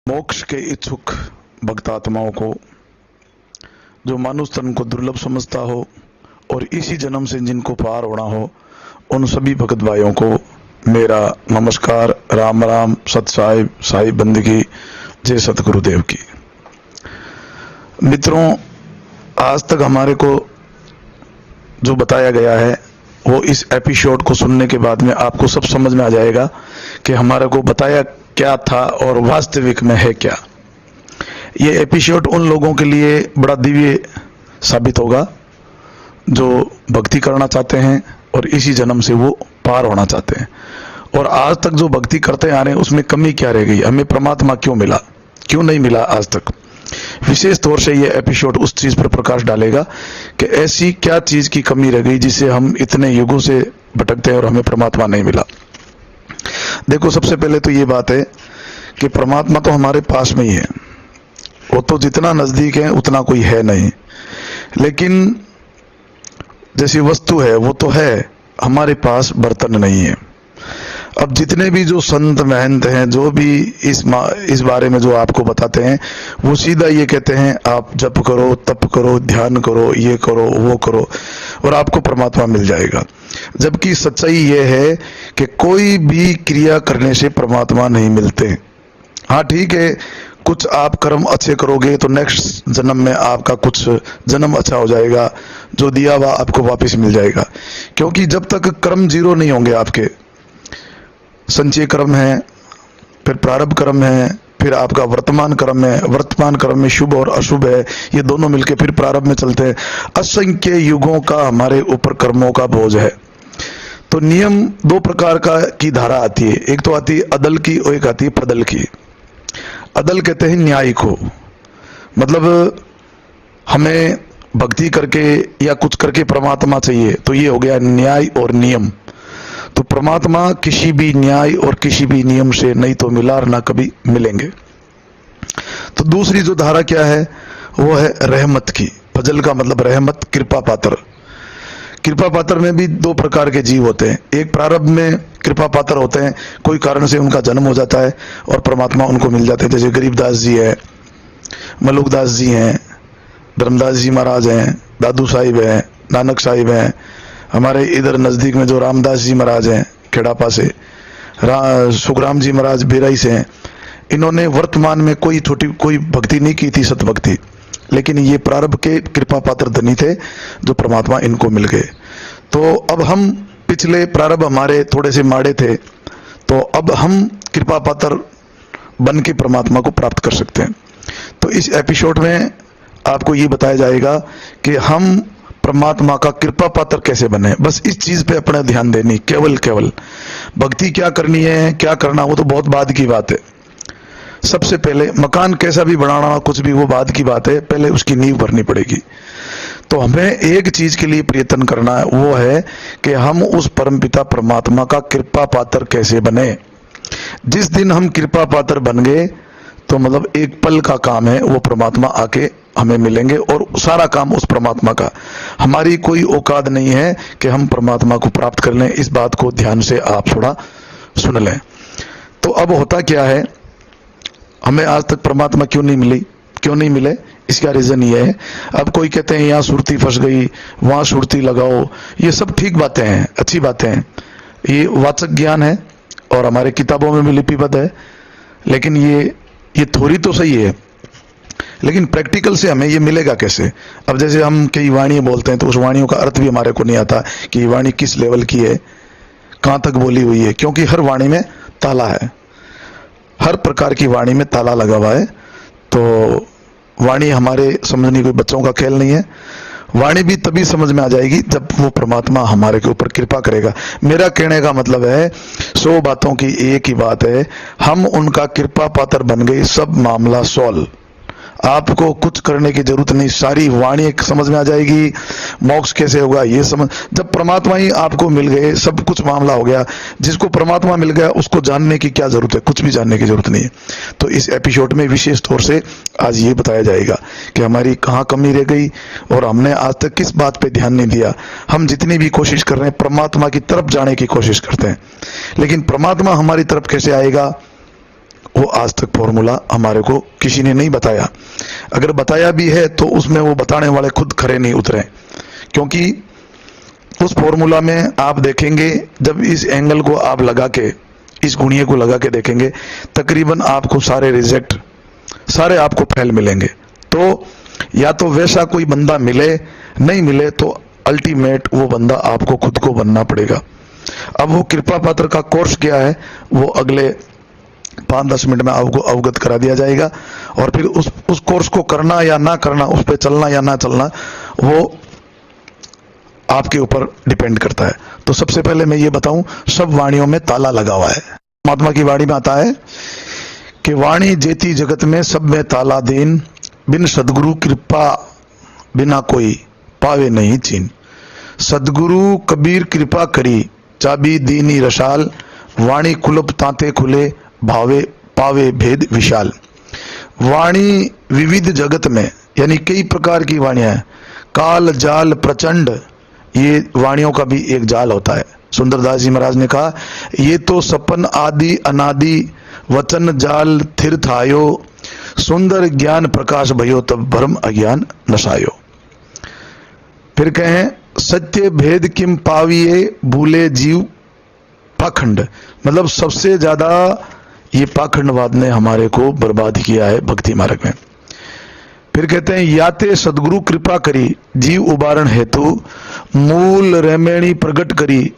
मोक्ष के इच्छुक भक्तात्माओं को, जो मानुष तन को दुर्लभ समझता हो और इसी जन्म से जिनको पार होना हो, उन सभी भगत भाइयों को मेरा नमस्कार, राम राम, सत साहिब, साहिब बंदगी, जय सतगुरुदेव की। मित्रों, आज तक हमारे को जो बताया गया है वो इस एपिसोड को सुनने के बाद में आपको सब समझ में आ जाएगा कि हमारे को बताया क्या था और वास्तविक में है क्या। ये एपिसोड उन लोगों के लिए बड़ा दिव्य साबित होगा जो भक्ति करना चाहते हैं और इसी जन्म से वो पार होना चाहते हैं। और आज तक जो भक्ति करते आ रहे हैं उसमें कमी क्या रह गई, हमें परमात्मा क्यों मिला, क्यों नहीं मिला आज तक। विशेष तौर से ये एपिसोड उस चीज पर प्रकाश डालेगा कि ऐसी क्या चीज की कमी रह गई जिससे हम इतने युगों से भटकते हैं और हमें परमात्मा नहीं मिला। देखो, सबसे पहले तो ये बात है कि परमात्मा तो हमारे पास में ही है, वो तो जितना नजदीक है उतना कोई है नहीं। लेकिन जैसी वस्तु है वो तो है, हमारे पास बर्तन नहीं है। अब जितने भी जो संत महंत हैं, जो भी इस बारे में जो आपको बताते हैं, वो सीधा ये कहते हैं आप जप करो, तप करो, ध्यान करो, ये करो, वो करो और आपको परमात्मा मिल जाएगा। जबकि सच्चाई ये है कि कोई भी क्रिया करने से परमात्मा नहीं मिलते। हाँ ठीक है, कुछ आप कर्म अच्छे करोगे तो नेक्स्ट जन्म में आपका कुछ जन्म अच्छा हो जाएगा, जो दिया हुआ आपको वापस मिल जाएगा। क्योंकि जब तक कर्म जीरो नहीं होंगे, आपके संचय कर्म है, फिर प्रारब्ध कर्म है, फिर आपका वर्तमान कर्म है, वर्तमान कर्म में शुभ और अशुभ है, ये दोनों मिलके फिर प्रारब्ध में चलते हैं। असंख्य युगों का हमारे ऊपर कर्मों का बोझ है। तो नियम दो प्रकार की धारा आती है, एक तो आती है अदल की और एक आती है प्रदल की। अदल कहते हैं न्याय को, मतलब हमें भक्ति करके या कुछ करके परमात्मा चाहिए, तो ये हो गया न्याय और नियम। तो परमात्मा किसी भी न्याय और किसी भी नियम से नहीं तो मिला और ना कभी मिलेंगे। तो दूसरी जो धारा क्या है वो है रहमत की। फजल का मतलब रहमत, कृपा पात्र। कृपा पात्र में भी दो प्रकार के जीव होते हैं। एक प्रारब्ध में कृपा पात्र होते हैं, कोई कारण से उनका जन्म हो जाता है और परमात्मा उनको मिल जाते हैं। जैसे गरीबदास जी है, मलुकदास जी हैं, धर्मदास जी महाराज हैं, दादू साहिब हैं, नानक साहिब हैं। हमारे इधर नजदीक में जो रामदास जी महाराज हैं खेड़ापा से, सुखराम जी महाराज बेराई से हैं। इन्होंने वर्तमान में कोई भक्ति नहीं की थी, सतभक्ति, लेकिन ये प्रारब्ध के कृपा पात्र धनी थे जो परमात्मा इनको मिल गए। तो अब हम पिछले प्रारब्ध हमारे थोड़े से माड़े थे, तो अब हम कृपा पात्र बन के परमात्मा को प्राप्त कर सकते हैं। तो इस एपिसोड में आपको ये बताया जाएगा कि हम परमात्मा का कृपा पात्र कैसे बने। बस इस चीज पे अपना ध्यान देनी, केवल भक्ति क्या करनी है, क्या करना, वो तो बहुत बाद की बात है। सबसे पहले मकान कैसा भी बनाना, कुछ भी, वो बाद की बात है, पहले उसकी नींव भरनी पड़ेगी। तो हमें एक चीज के लिए प्रयत्न करना है, वो है कि हम उस परमपिता परमात्मा का कृपा पात्र कैसे बने। जिस दिन हम कृपा पात्र बन गए तो मतलब एक पल का काम है, वो परमात्मा आके हमें मिलेंगे और सारा काम उस परमात्मा का। हमारी कोई औकात नहीं है कि हम परमात्मा को प्राप्त कर लें। इस बात को ध्यान से आप थोड़ा सुन लें। तो अब होता क्या है, हमें आज तक परमात्मा क्यों नहीं मिले, इसका रीजन ये है। अब कोई कहते हैं यहाँ सुरती फंस गई, वहां सुरती लगाओ, ये सब ठीक बातें हैं, अच्छी बातें हैं, ये वाचक ज्ञान है और हमारे किताबों में भी लिपिबद्ध है। लेकिन ये थोड़ी तो सही है, लेकिन प्रैक्टिकल से हमें ये मिलेगा कैसे। अब जैसे हम कई वाणी बोलते हैं तो उस वाणियों का अर्थ भी हमारे को नहीं आता कि ये वाणी किस लेवल की है, कहां तक बोली हुई है, क्योंकि हर वाणी में ताला है, हर प्रकार की वाणी में ताला लगा हुआ है। तो वाणी हमारे समझने कोई बच्चों का खेल नहीं है। वाणी भी तभी समझ में आ जाएगी जब वो परमात्मा हमारे के ऊपर कृपा करेगा। मेरा कहने का मतलब है 100 बातों की एक ही बात है, हम उनका कृपा पात्र बन गए, सब मामला सॉल्व। आपको कुछ करने की जरूरत नहीं, सारी वाणी एक समझ में आ जाएगी। मोक्ष कैसे होगा ये समझ, जब परमात्मा ही आपको मिल गए सब कुछ मामला हो गया। जिसको परमात्मा मिल गया उसको जानने की क्या जरूरत है, कुछ भी जानने की जरूरत नहीं है। तो इस एपिसोड में विशेष तौर से आज ये बताया जाएगा कि हमारी कहाँ कमी रह गई और हमने आज तक किस बात पे ध्यान नहीं दिया। हम जितनी भी कोशिश कर रहे हैं परमात्मा की तरफ जाने की कोशिश करते हैं, लेकिन परमात्मा हमारी तरफ कैसे आएगा वो आज तक फॉर्मूला हमारे को किसी ने नहीं बताया। अगर बताया भी है तो उसमें वो बताने वाले खुद खरे नहीं उतरे, क्योंकि उस फॉर्मूला में आप देखेंगे, जब इस एंगल को आप लगा के, इस गुणिये को लगा के देखेंगे, तकरीबन आपको सारे रिजेक्ट, सारे आपको फेल मिलेंगे। तो या तो वैसा कोई बंदा मिले, नहीं मिले तो अल्टीमेट वो बंदा आपको खुद को बनना पड़ेगा। अब वो कृपा पात्र का कोर्स क्या है वो अगले 5-10 मिनट में आपको अवगत करा दिया जाएगा, और फिर उस कोर्स को करना या ना करना, उस पर चलना या ना चलना, वो आपके ऊपर डिपेंड करता है। तो सबसे पहले मैं ये बताऊं, सब वाणियों में ताला लगा हुआ है। महात्मा की वाणी में आता है कि वाणी जेती जगत में सब में ताला दीन, बिन सदगुरु कृपा बिना कोई पावे नहीं चीन। सदगुरु कबीर कृपा करी, चाबी दीनी रसाल, वाणी कुलप तांते खुले, भावे पावे भेद विशाल। वाणी विविध जगत में, यानी कई प्रकार की वाणियां हैं। काल जाल प्रचंड, ये वाणियों का भी एक जाल होता है। सुंदरदास जी महाराज ने कहा, ये तो सपन आदि अनादि वचन जाल थिर थायो, सुंदर ज्ञान प्रकाश भयो तब भ्रम अज्ञान नसायो। फिर कहें, सत्य भेद किम पाविये भूले जीव पाखंड, मतलब सबसे ज्यादा ये पाखंडवाद ने हमारे को बर्बाद किया है भक्ति मार्ग में। फिर कहते हैं, याते सदगुरु कृपा करी, जीव उबारण हेतु, मूल रेमेणी प्रगट करी,